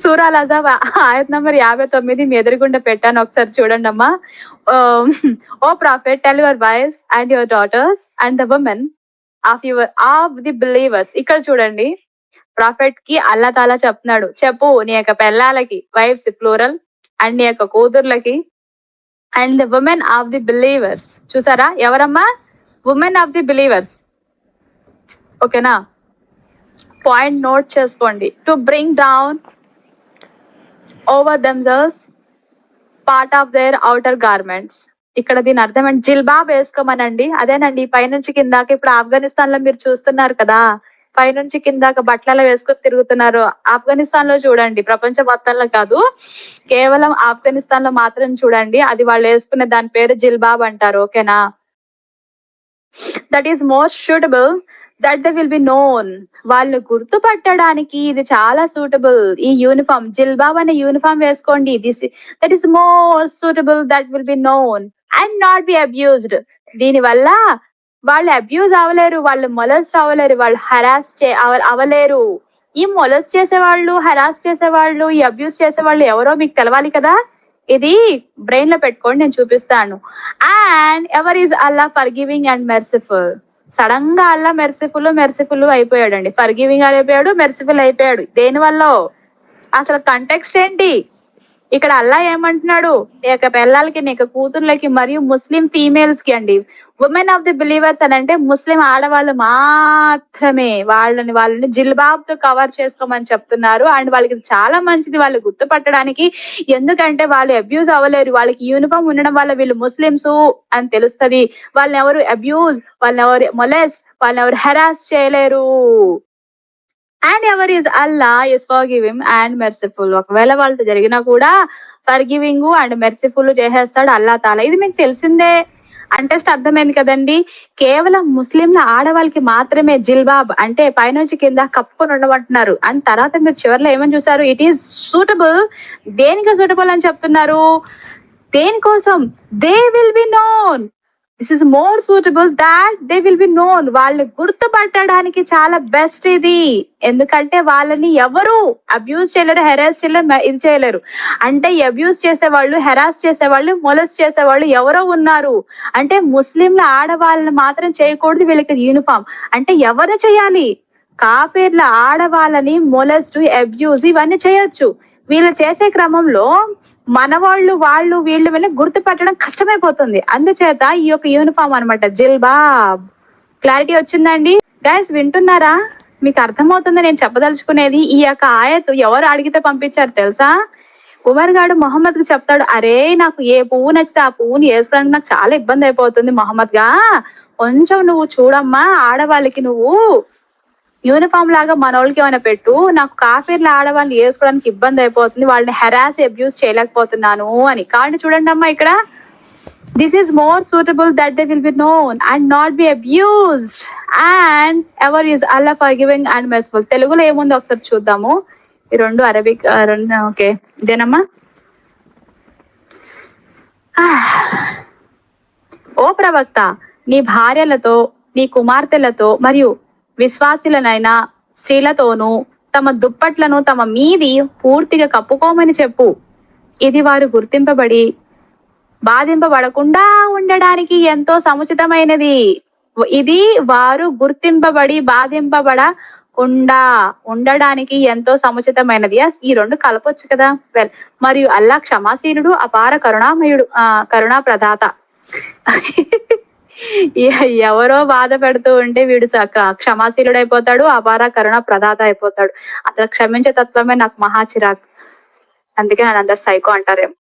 సూరా అజాబ్ ఆయత్ నంబర్ 59 మీ ఎదురుగుండా పెట్టాను, ఒకసారి చూడండి అమ్మా. O prophet, tell your wives and your daughters and the women of the believers. ఇక్కడ చూడండి, ప్రాఫెట్ కి అల్లా తాలా చెప్తున్నాడు, చెప్పు నీ యొక్క పెళ్ళాలకి, వైఫ్స్ ప్లూరల్, అండ్ నీ యొక్క కూతుర్లకి, and the women of the believers. చూసారా ఎవరమ్మా? Women of the believers. ఓకేనా? పాయింట్ నోట్ చేసుకోండి. To bring down over themselves part of their outer garments. ఇక్కడ దీని అర్థం ఏంటి? జిల్బాబ్ వేసుకోమనండి. అదేనండి, పైనుంచి కిందాక. ఇప్పుడు ఆఫ్ఘనిస్తాన్ లో మీరు చూస్తున్నారు కదా, పైనుంచి కిందాక బట్టలు వేసుకొని తిరుగుతున్నారు. ఆఫ్ఘనిస్తాన్ లో చూడండి, ప్రపంచ మొత్తంలో కాదు, కేవలం ఆఫ్ఘనిస్తాన్ లో మాత్రం చూడండి. అది వాళ్ళు వేసుకునే దాని పేరు జిల్బాబ్ అంటారు. ఓకేనా? That is most suitable that they will be known. వాళ్ళు గుర్తుపట్టడానికి ఇది చాలా సూటబుల్. ఈ యూనిఫామ్, జిల్బాబ్ అనే యూనిఫామ్ వేసుకోండి. That is more suitable that will be known and not be abused. దీని వల్ల వాళ్ళు అబ్యూజ్ అవ్వలేరు, వాళ్ళు మొలస్ట్ అవ్వలేరు, వాళ్ళు హరాస్ అవ్వలేరు. ఈ మొలస్ట్ చేసేవాళ్ళు, హరాస్ చేసేవాళ్ళు, ఈ అబ్యూజ్ చేసేవాళ్ళు ఎవరో మీకు తెలవాలి కదా. ఇది బ్రెయిన్ లో పెట్టుకోండి, నేను చూపిస్తాను. And ever is Allah for giving and merciful. Sudden గా అల్లా మెర్సిఫుల్ అయిపోయాడండి. ఫర్ గివింగ్ అయిపోయాడు, మెర్సిఫుల్ అయిపోయాడు. దేని వల్ల? అసలు కంటెక్స్ట్ ఏంటి? ఇక్కడ అల్లా ఏమంటున్నాడు? నీ యొక్క పిల్లలకి, నీ యొక్క కూతుర్లకి, మరియు ముస్లిం ఫీమేల్స్ కి అండి. ఉమెన్ ఆఫ్ ది బిలీవర్స్ అని అంటే ముస్లిం ఆడవాళ్ళు మాత్రమే. వాళ్ళని జిల్బాబ్ తో కవర్ చేసుకోమని చెప్తున్నారు. అండ్ వాళ్ళకి చాలా మంచిది వాళ్ళు గుర్తుపట్టడానికి. ఎందుకంటే వాళ్ళు అబ్యూజ్ అవ్వలేరు. వాళ్ళకి యూనిఫామ్ ఉండడం వల్ల వీళ్ళు ముస్లిమ్స్ అని తెలుస్తుంది. వాళ్ళని ఎవరు అబ్యూజ్, వాళ్ళని ఎవరు మొలెస్ట్, వాళ్ళని ఎవరు హెరాస్ చేయలేరు. And ever is Allah is for giving and merciful. ఒకవేళ వాళ్ళతో జరిగినా కూడా ఫర్ గివింగ్ అండ్ మెర్సిఫుల్ చేసేస్తాడు అల్లా తాలా. ఇది మీకు తెలిసిందే. అంటే అర్థమైంది కదండి. కేవలం ముస్లింల ఆడవాళ్ళకి మాత్రమే జిల్బాబ్ అంటే పైనుంచి కింద కప్పుకొని ఉండమంటున్నారు. అండ్ తర్వాత మీరు చివరిలో ఏమని చూసారు? It is suitable. దేనికి సూటబుల్ అని చెప్తున్నారు? దేనికోసం? They will be known. This is more suitable that they will be known. వాళ్ళు గుర్తుపట్టడానికి చాలా బెస్ట్ ఇది. ఎందుకంటే వాళ్ళని ఎవరు అబ్యూజ్ చేయలేరు, హెరాస్ చేయలేరు, ఇది చేయలేరు. అంటే అబ్యూజ్ చేసేవాళ్ళు, హెరాస్ చేసేవాళ్ళు, మొలెస్ట్ చేసేవాళ్ళు ఎవరో ఉన్నారు. అంటే ముస్లింల ఆడవాళ్ళని మాత్రం చేయకూడదు వీళ్ళకి యూనిఫామ్. అంటే ఎవరు చేయాలి? కాఫీర్ల ఆడవాళ్ళని మొలెస్ట్, అబ్యూజ్ ఇవన్నీ చేయొచ్చు. వీళ్ళు చేసే క్రమంలో మనవాళ్ళు, వీళ్ళు గుర్తుపట్టడం కష్టమైపోతుంది. అందుచేత ఈ యొక్క యూనిఫామ్ అనమాట జిల్బాబ్. క్లారిటీ వచ్చిందండి గైస్? వింటున్నారా? మీకు అర్థమవుతుంది నేను చెప్పదలుచుకునేది. ఈ యొక్క ఆయత్ ఎవరు అడిగితే పంపించారు తెలుసా? ఉమర్ గాడు మొహమ్మద్ కి చెప్తాడు, అరే నాకు ఏ పువ్వు నచ్చితే ఆ పువ్వుని వేసుకోవడానికి నాకు చాలా ఇబ్బంది అయిపోతుంది మొహమ్మద్ గా, కొంచెం నువ్వు చూడమ్మా, ఆడవాళ్ళకి నువ్వు యూనిఫామ్ లాగా మనోళ్ళకి ఏమైనా పెట్టు, నాకు కాఫీర్ల ఆడవాళ్ళని వేసుకోవడానికి ఇబ్బంది అయిపోతుంది, వాళ్ళని హెరాస్ అబ్యూస్ చేయలేకపోతున్నాను అని. కాబట్టి చూడండి అమ్మా, ఇక్కడ this is more suitable that they will be known and not be abused and ever is Allah for giving and merciful. తెలుగులో ఏముందో ఒకసారి చూద్దాము. ఈ రెండు అరబిక్ రెండు. ఓకే, ఇదేనమ్మా. ఓ ప్రవక్త, నీ భార్యలతో, నీ కుమార్తెలతో మరియు విశ్వాసులనైన స్త్రీలతోనూ తమ దుప్పట్లను తమ మీది పూర్తిగా కప్పుకోమని చెప్పు. ఇది వారు గుర్తింపబడి బాధింపబడకుండా ఉండడానికి ఎంతో సముచితమైనది. ఇది వారు గుర్తింపబడి బాధింపబడకుండా ఉండడానికి ఎంతో సముచితమైనది. ఈ రెండు కలపొచ్చు కదా. వెల్, మరియు అల్లా క్షమాశీలుడు, అపార కరుణా ప్రదాత. ఎవరో బాధ పెడుతూ ఉంటే వీడు క్షమాశీలుడు అయిపోతాడు, అపార కరుణ ప్రదాత అయిపోతాడు. అతను క్షమించే తత్వమే నాకు మహా చిరాకు. అందుకే నన్ను అందరు సైకో అంటారేమో.